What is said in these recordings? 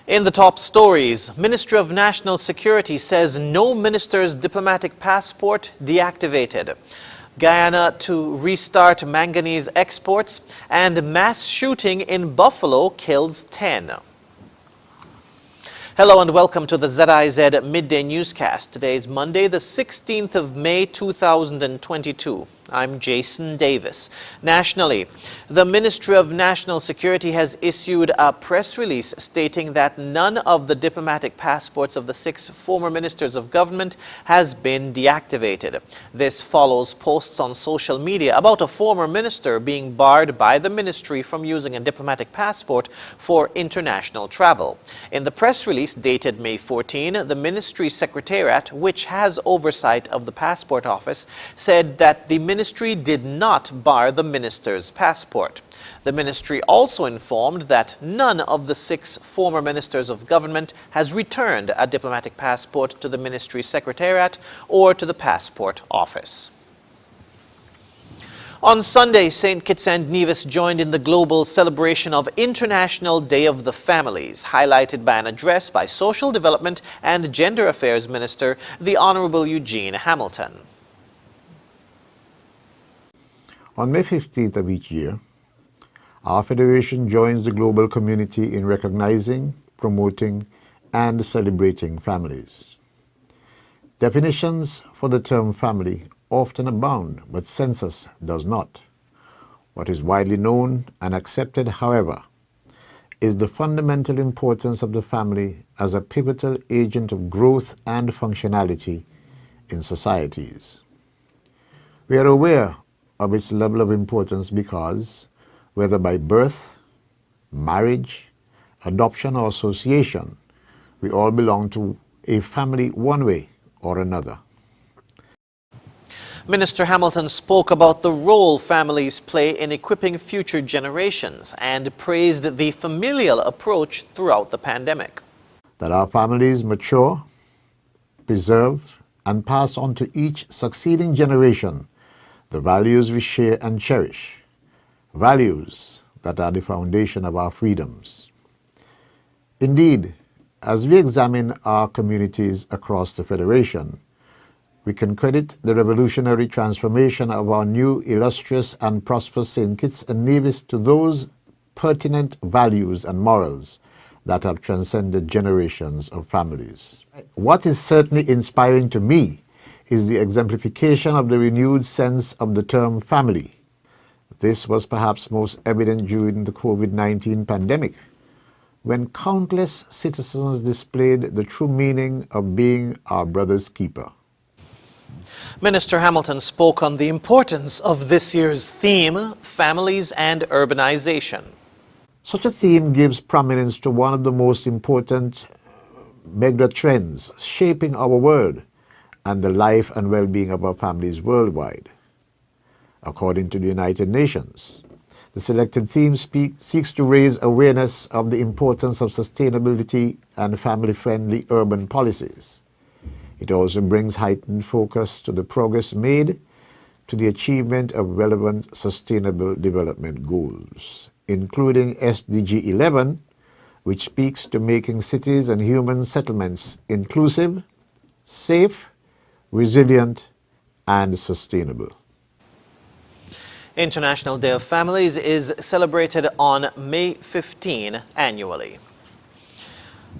In the top stories, Ministry of National Security says no minister's diplomatic passport deactivated. Guyana to restart manganese exports, and mass shooting in Buffalo kills 10. Hello and welcome to the ZIZ Midday Newscast. Today is Monday, the 16th of May, 2022. I'm Jason Davis. Nationally, the Ministry of National Security has issued a press release stating that none of the diplomatic passports of the 6 former ministers of government has been deactivated. This follows posts on social media about a former minister being barred by the ministry from using a diplomatic passport for international travel. In the press release dated May 14, the ministry secretariat, which has oversight of the passport office, said that the ministry did not bar the minister's passport. The ministry also informed that none of the 6 former ministers of government has returned a diplomatic passport to the ministry secretariat or to the passport office. On Sunday, St. Kitts and Nevis joined in the global celebration of International Day of the Families, highlighted by an address by Social Development and Gender Affairs Minister, the Honorable Eugene Hamilton. On May 15th of each year, our Federation joins the global community in recognizing, promoting, and celebrating families. Definitions for the term family often abound, but census does not. What is widely known and accepted, however, is the fundamental importance of the family as a pivotal agent of growth and functionality in societies. We are aware of its level of importance because, whether by birth, marriage, adoption, or association, we all belong to a family one way or another. Minister Hamilton spoke about the role families play in equipping future generations and praised the familial approach throughout the pandemic. That our families mature, preserve, and pass on to each succeeding generation the values we share and cherish, values that are the foundation of our freedoms. Indeed, as we examine our communities across the Federation, we can credit the revolutionary transformation of our new illustrious and prosperous St. Kitts and Nevis to those pertinent values and morals that have transcended generations of families. What is certainly inspiring to me is the exemplification of the renewed sense of the term family. This was perhaps most evident during the COVID-19 pandemic, when countless citizens displayed the true meaning of being our brother's keeper. Minister Hamilton spoke on the importance of this year's theme, families and urbanization. Such a theme gives prominence to one of the most important mega trends shaping our world and the life and well-being of our families worldwide. According to the United Nations, the selected theme seeks to raise awareness of the importance of sustainability and family-friendly urban policies. It also brings heightened focus to the progress made to the achievement of relevant sustainable development goals, including SDG 11, which speaks to making cities and human settlements inclusive, safe, resilient, and sustainable. International Day of Families is celebrated on May 15 annually.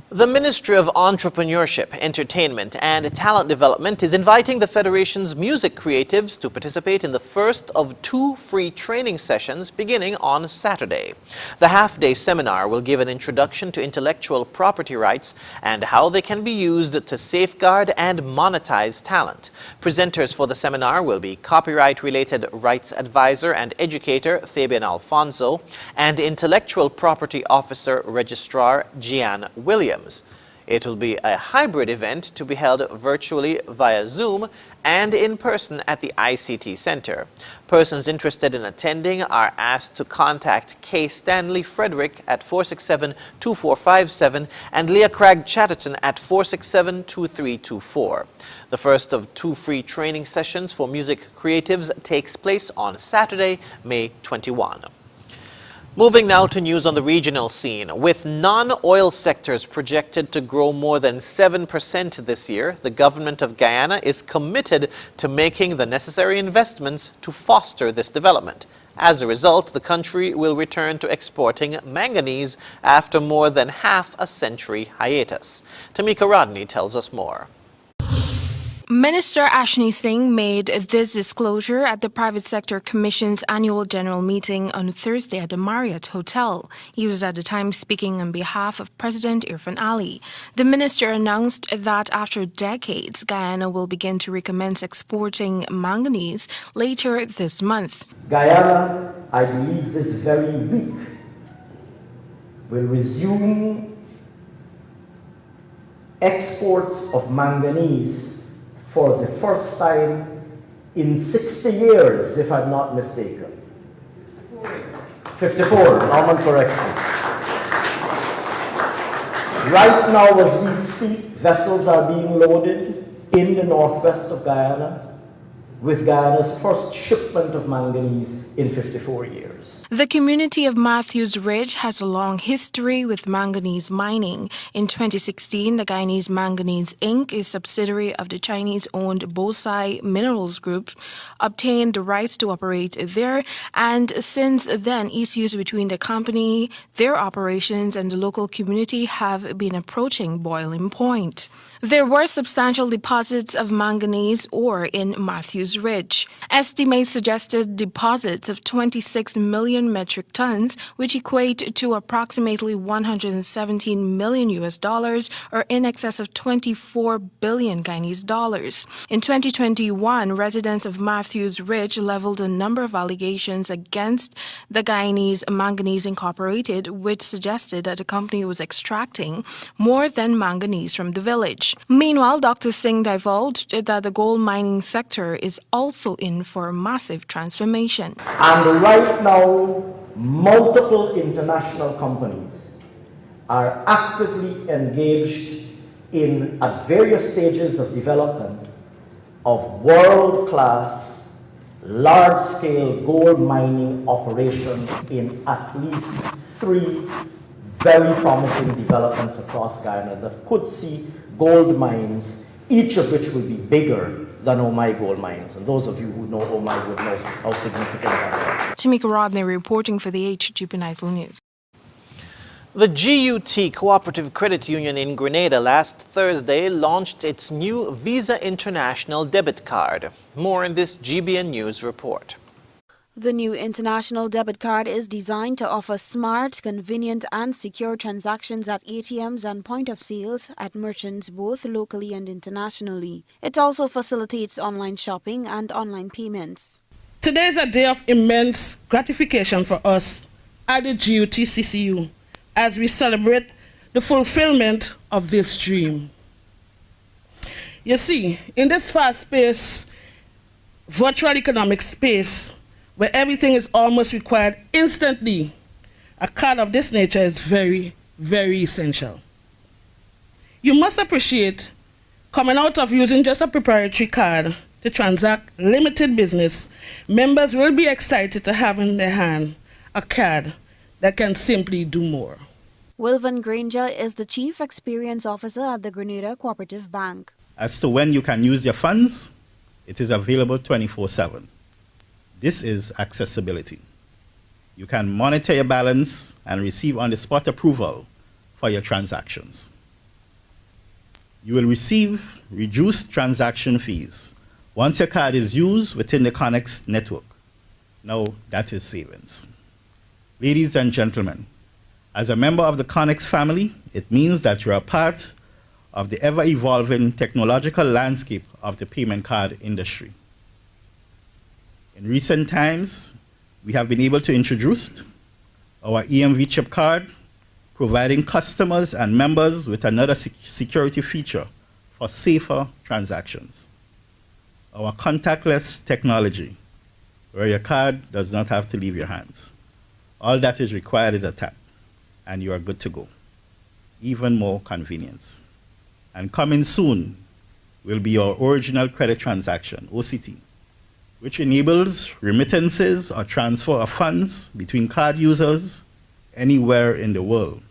The Ministry of Entrepreneurship, Entertainment and Talent Development is inviting the Federation's music creatives to participate in the first of 2 free training sessions beginning on Saturday. The half-day seminar will give an introduction to intellectual property rights and how they can be used to safeguard and monetize talent. Presenters for the seminar will be copyright-related rights advisor and educator Fabian Alfonso and intellectual property officer registrar Gian Williams. It will be a hybrid event to be held virtually via Zoom and in person at the ICT Center. Persons interested in attending are asked to contact K. Stanley Frederick at 467-2457 and Leah Craig Chatterton at 467-2324. The first of 2 free training sessions for music creatives takes place on Saturday, May 21. Moving now to news on the regional scene. With non-oil sectors projected to grow more than 7% this year, the government of Guyana is committed to making the necessary investments to foster this development. As a result, the country will return to exporting manganese after more than half a century hiatus. Tamika Rodney tells us more. Minister Ashni Singh made this disclosure at the Private Sector Commission's annual general meeting on Thursday at the Marriott Hotel. He was at the time speaking on behalf of President Irfan Ali. The minister announced that after decades, Guyana will begin to recommence exporting manganese later this month. Guyana, I believe this very week, will resume exports of manganese for the first time in 60 years, if I'm not mistaken. 54, Norman corrects me. Right now, as we speak, vessels are being loaded in the northwest of Guyana, with Guyana's first shipment of manganese in 54 years. The community of Matthews Ridge has a long history with manganese mining. In 2016, the Guyanese Manganese Inc., a subsidiary of the Chinese-owned Bosai Minerals Group, obtained the rights to operate there, and since then, issues between the company, their operations, and the local community have been approaching boiling point. There were substantial deposits of manganese ore in Matthews Ridge. Estimates suggested deposits of 26 million metric tons, which equate to approximately $117 million or in excess of 24 billion Guyanese dollars. In 2021, residents of Matthews Ridge leveled a number of allegations against the Guyanese Manganese Incorporated, which suggested that the company was extracting more than manganese from the village. Meanwhile, Dr. Singh divulged that the gold mining sector is also in for a massive transformation. And right now, multiple international companies are actively engaged in, at various stages of development, of world-class, large-scale gold mining operations in at least 3 very promising developments across Guyana that could see gold mines, each of which will be bigger than Omai gold mines. And those of you who know Omai would know how significant that is. Tamika Rodney reporting for the HGP Nightly News. The GUT Cooperative Credit Union in Grenada last Thursday launched its new Visa International debit card. More in this GBN News report. The new international debit card is designed to offer smart, convenient and secure transactions at ATMs and point of sales at merchants both locally and internationally. It also facilitates online shopping and online payments. Today is a day of immense gratification for us at the GUT-CCU as we celebrate the fulfillment of this dream. You see, in this fast-paced virtual economic space, where everything is almost required instantly, a card of this nature is very, very essential. You must appreciate coming out of using just a proprietary card to transact limited business, members will be excited to have in their hand a card that can simply do more. Wilvan Granger is the Chief Experience Officer at the Grenada Cooperative Bank. As to when you can use your funds, it is available 24/7. This is accessibility. You can monitor your balance and receive on-the-spot approval for your transactions. You will receive reduced transaction fees once your card is used within the Connex network. Now, that is savings. Ladies and gentlemen, as a member of the Connex family, it means that you are part of the ever-evolving technological landscape of the payment card industry. In recent times, we have been able to introduce our EMV chip card, providing customers and members with another security feature for safer transactions. Our contactless technology, where your card does not have to leave your hands. All that is required is a tap, and you are good to go. Even more convenience. And coming soon will be our original credit transaction, OCT, which enables remittances or transfer of funds between card users anywhere in the world.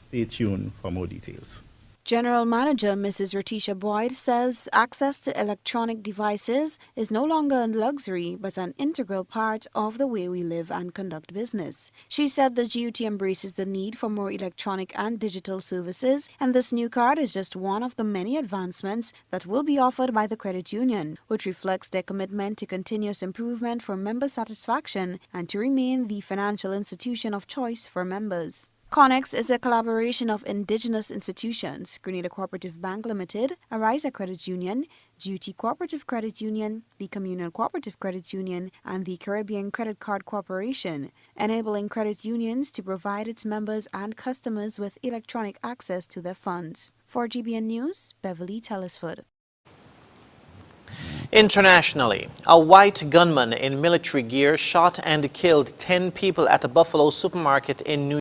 Stay tuned for more details. General Manager Mrs. Ratisha Boyd says access to electronic devices is no longer a luxury but an integral part of the way we live and conduct business. She said the GUT embraces the need for more electronic and digital services, and this new card is just one of the many advancements that will be offered by the credit union, which reflects their commitment to continuous improvement for member satisfaction and to remain the financial institution of choice for members. Connex is a collaboration of indigenous institutions, Grenada Cooperative Bank Limited, Arisa Credit Union, GUT Cooperative Credit Union, the Communal Cooperative Credit Union, and the Caribbean Credit Card Corporation, enabling credit unions to provide its members and customers with electronic access to their funds. For GBN News, Beverly Tellisford. Internationally, a white gunman in military gear shot and killed 10 people at a Buffalo supermarket in New York.